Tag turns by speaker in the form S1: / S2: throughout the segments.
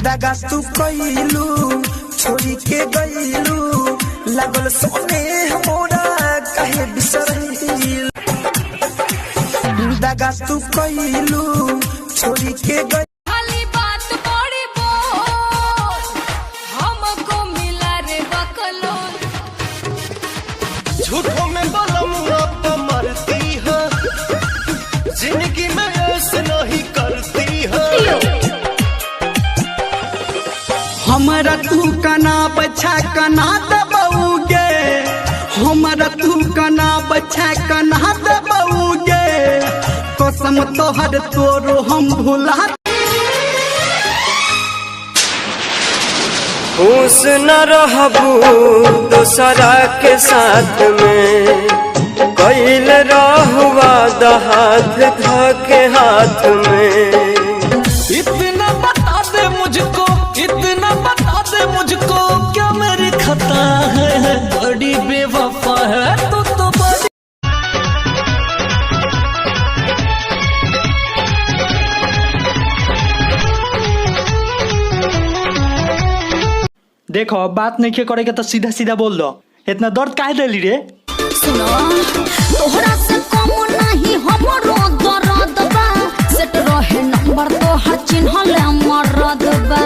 S1: दगा तू कइलू छोड़ी के गइलू लागल सोने हमरा काहे बिसरहिल दगा तू कइलू छोड़ी के गइलू
S2: झूठों में बलम आप मरती है जिंदगी में ऐसे नहीं करती है
S3: हमारा तू कना बच्चा कना दबाऊगे हमारा तू कना बच्चा कना दबाऊगे कसम तोहर तोरो हम भुला
S2: खुश न रहबू दूसरा के साथ में कैल रहुआ हाथ धके हाथ में
S4: इतना बता दे मुझको इतना बता दे मुझको क्या मेरी खता है बड़ी बेवफा है तो बड़ी
S5: देखो बात नहीं करेगा तो सीधा सीधा बोल दो इतना दर्द काहे देली रे
S6: सुनो तोहरा से कम नहीं हमरो दर्द बा सेट रहे नंबर तो हर चिन्ह ले मरद बा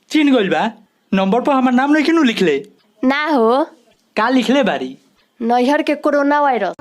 S5: चिन गइल बा नंबर पर हमार नाम नहीं क्यों लिखले
S7: ना हो
S5: का लिखले बारी
S7: नैहर के कोरोना वायरस